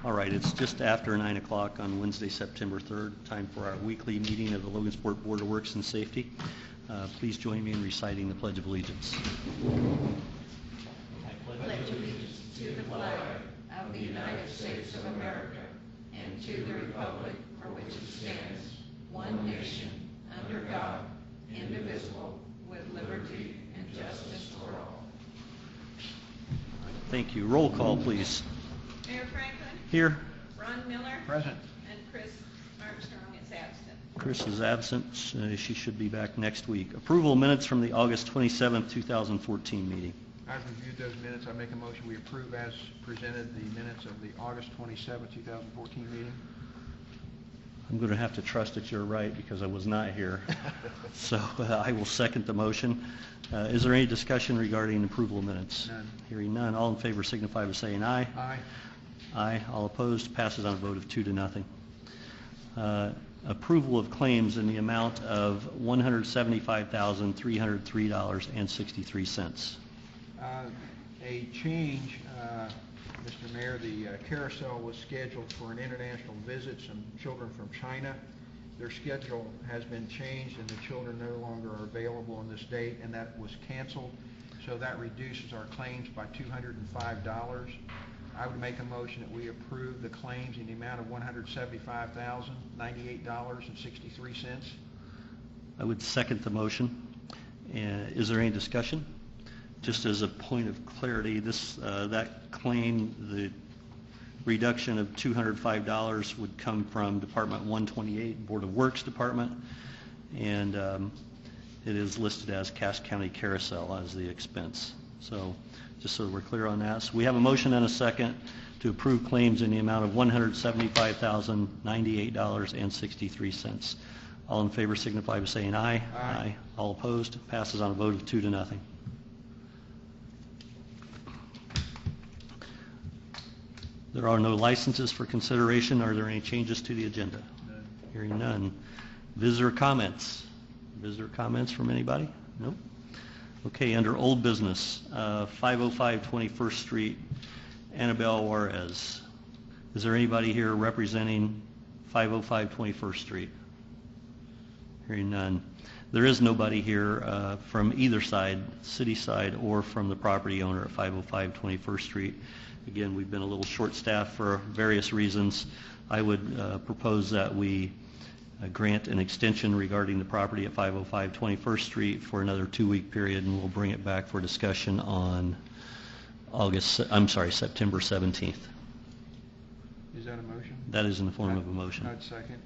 All right, it's just after 9 o'clock on Wednesday, September 3rd, time for our weekly meeting of the Logansport Board of Works and Safety. Please join me in reciting the Pledge of Allegiance. I pledge allegiance to the flag of the United States of America and to the republic for which it stands, one nation, under God, indivisible, with liberty and justice for all. Thank you. Roll call, please. Mayor Franklin? Here. Ron Miller? Present. And Chris Armstrong is absent. Chris is absent. She should be back next week. Approval of minutes from the August 27th, 2014 meeting. I've reviewed those minutes. I make a motion we approve as presented the minutes of the August 27th, 2014 meeting. I'm going to have to trust that you're right because I was not here. So I will second the motion. Is there any discussion regarding approval of minutes? None. Hearing none. All in favor signify by saying aye. Aye. Aye. All opposed. Passes on a vote of 2-0. Approval of claims in the amount of $175,303.63. A change, Mr. Mayor, the carousel was scheduled for an international visit, some children from China. Their schedule has been changed and the children no longer are available on this date, and that was canceled. So that reduces our claims by $205. I would make a motion that we approve the claims in the amount of $175,098.63. I would second the motion. Is there any discussion? Just as a point of clarity, that claim, the reduction of $205 would come from Department 128, Board of Works Department, and it is listed as Cass County Carousel as the expense. So just so we're clear on that. So we have a motion and a second to approve claims in the amount of $175,098.63. All in favor signify by saying aye. Aye. All opposed? Passes on a vote of 2-0. There are no licenses for consideration. Are there any changes to the agenda? None. Hearing none. Visitor comments. Visitor comments from anybody? Nope. Okay, under old business, 505 21st Street, Annabelle Juarez. Is there anybody here representing 505 21st Street? Hearing none. There is nobody here from either side, city side, or from the property owner at 505 21st Street. Again, we've been a little short-staffed for various reasons. I would propose that we grant an extension regarding the property at 505 21st Street for another 2-week period, and we'll bring it back for discussion on September 17th. Is that a motion? That is in the form of a motion. I'd second.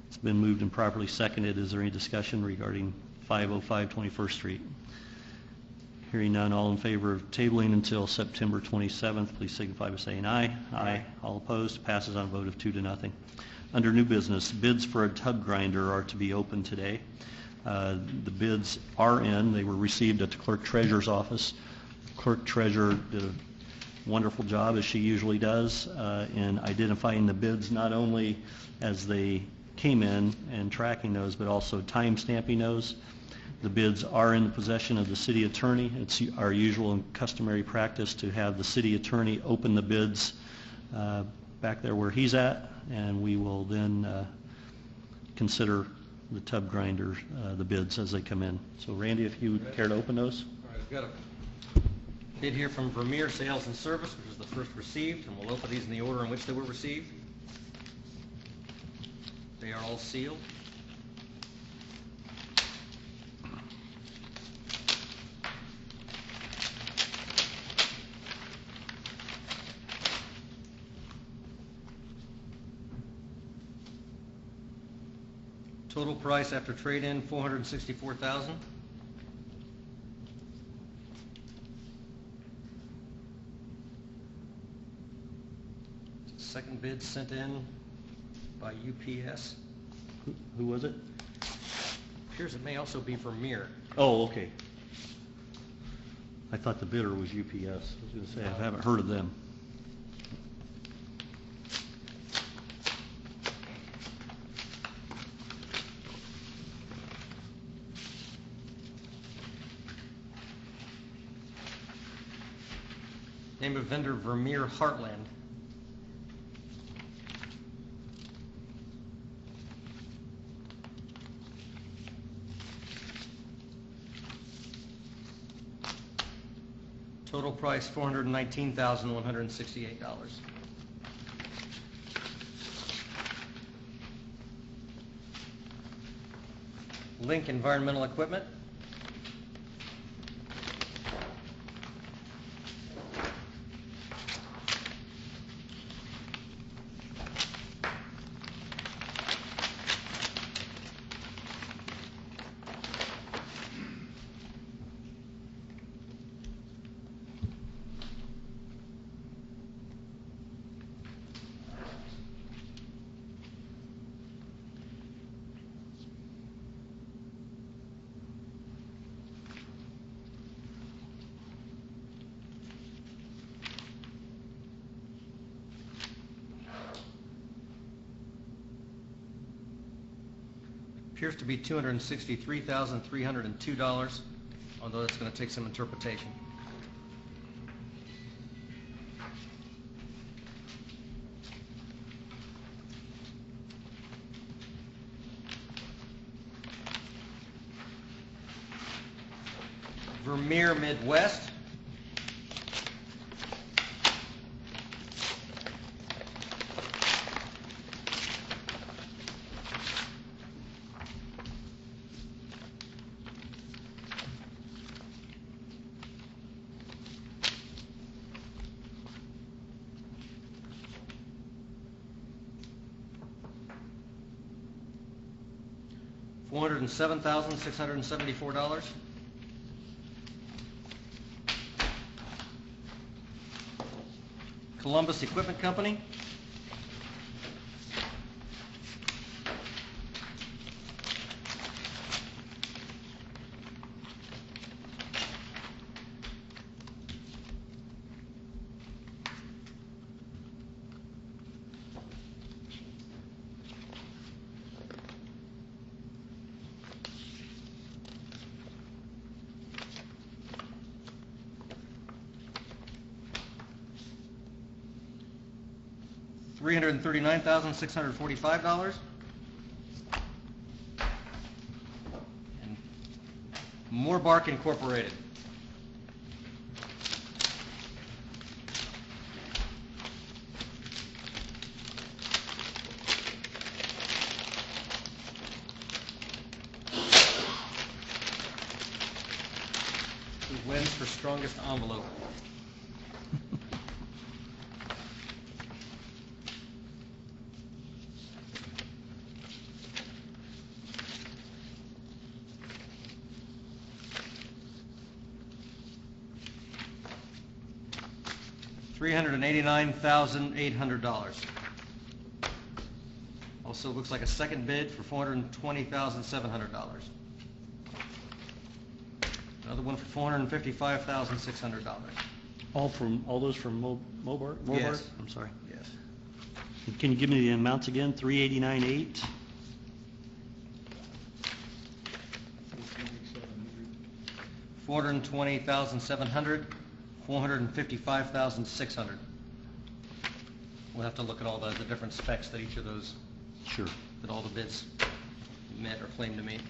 It's been moved and properly seconded. Is there any discussion regarding 505 21st Street? Hearing none, all in favor of tabling until September 27th, please signify by saying aye. Aye. All opposed? Passes on a vote of 2-0. Under new business, bids for a tub grinder are to be opened today. The bids are in. They were received at the clerk treasurer's office. Clerk treasurer did a wonderful job, as she usually does, in identifying the bids not only as they came in and tracking those, but also time stamping those. The bids are in the possession of the city attorney. It's our usual and customary practice to have the city attorney open the bids back there where he's at, and we will then consider the tub grinder, the bids as they come in. So Randy, if you would care to open those. All right, I've got a bid here from Vermeer Sales and Service, which is the first received, and we'll open these in the order in which they were received. They are all sealed. Total price after trade-in, $464,000. Second bid sent in by UPS. Who was it? Appears it may also be Vermeer. Oh, okay. I thought the bidder was UPS. I was going to say, I haven't heard of them. Name of vendor, Vermeer Heartland. Total price $419,168. Link Environmental Equipment. Appears to be $263,302, although it's going to take some interpretation. Vermeer Midwest. $407,674. Columbus Equipment Company. $339,645. And Moorbark Incorporated. Who wins for strongest envelope? $389,800. Also looks like a second bid for $420,700. Another one for $455,600. All those from Mobart? Yes. I'm sorry. Yes. Can you give me the amounts again? 389.8? $420,700, $455,600. We'll have to look at all the different specs that each of those, Sure. that all the bids met or claimed to meet.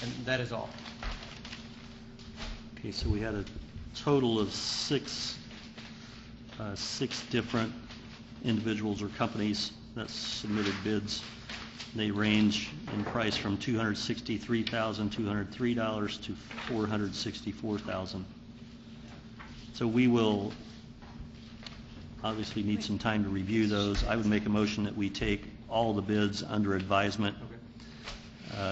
And that is all. Okay, so we had a total of six different individuals or companies that submitted bids. They range in price from $263,203 to $464,000. So we will obviously need some time to review those. I would make a motion that we take all the bids under advisement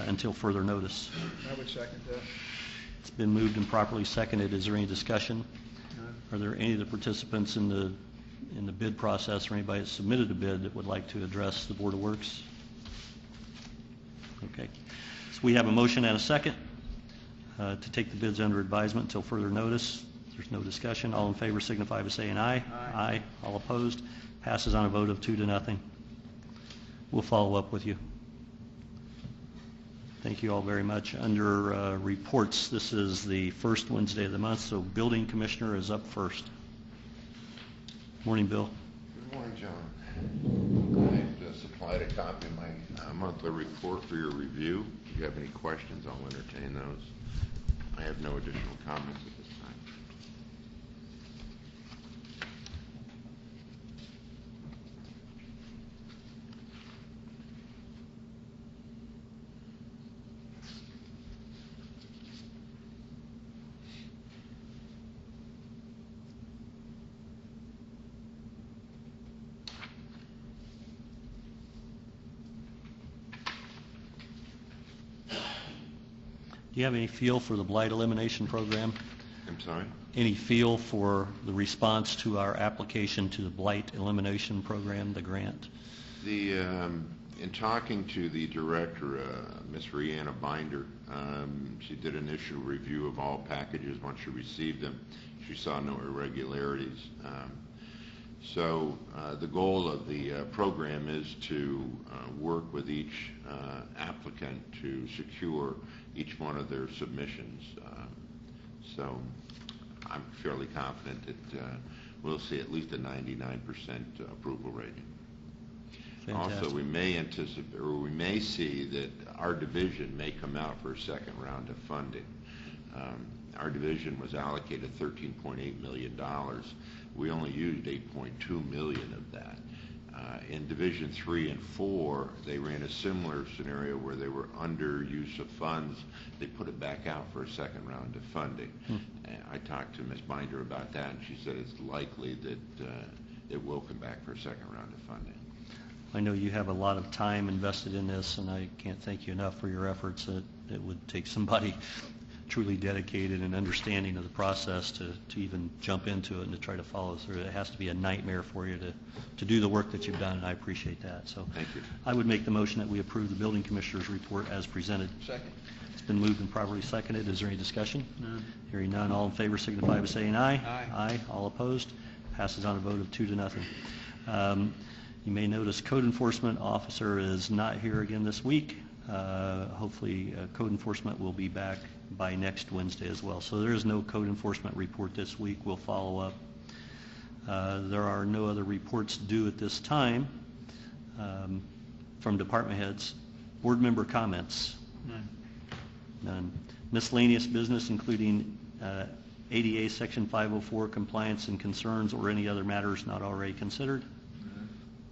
until further notice. I would second that. It's been moved and properly seconded. Is there any discussion? None. Are there any of the participants in the bid process or anybody that submitted a bid that would like to address the Board of Works? Okay. So we have a motion and a second to take the bids under advisement until further notice. There's no discussion. All in favor signify by saying aye. Aye. All opposed? Passes on a vote of 2-0. We'll follow up with you. Thank you all very much. Under reports, this is the first Wednesday of the month, so Building Commissioner is up first. Morning, Bill. Good morning, John. I have supplied a copy of my monthly report for your review. If you have any questions, I'll entertain those. I have no additional comments at this time. Do you have any feel for the blight elimination program? I'm sorry? Any feel for the response to our application to the blight elimination program, the grant? In talking to the director, Ms. Rihanna Binder, she did an initial review of all packages. Once she received them, she saw no irregularities. So the goal of the program is to work with each applicant to secure each one of their submissions. So I'm fairly confident that we'll see at least a 99% approval rating. Fantastic. Also, we may anticipate, or we may see that our division may come out for a second round of funding. Our division was allocated $13.8 million. We only used $8.2 million of that. In Division 3 and 4, they ran a similar scenario where they were under use of funds. They put it back out for a second round of funding. And I talked to Ms. Binder about that, and she said it's likely that it will come back for a second round of funding. I know you have a lot of time invested in this, and I can't thank you enough for your efforts. It would take somebody truly dedicated and understanding of the process to even jump into it and to try to follow through. It has to be a nightmare for you to do the work that you've done, and I appreciate that. So Thank you. I would make the motion that we approve the building commissioner's report as presented. Second. It's been moved and properly seconded. Is there any discussion? None. Hearing none, all in favor signify by saying aye. Aye. Aye. All opposed? Passes on a vote of 2-0. You may notice code enforcement officer is not here again this week. Hopefully code enforcement will be back by next Wednesday as well. So there is no code enforcement report this week. We'll follow up. There are no other reports due at this time from department heads. Board member comments? None. None. Miscellaneous business, including ADA Section 504 compliance and concerns or any other matters not already considered?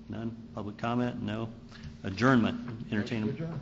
None. Public comment? No. Adjournment. Entertain Adjourn.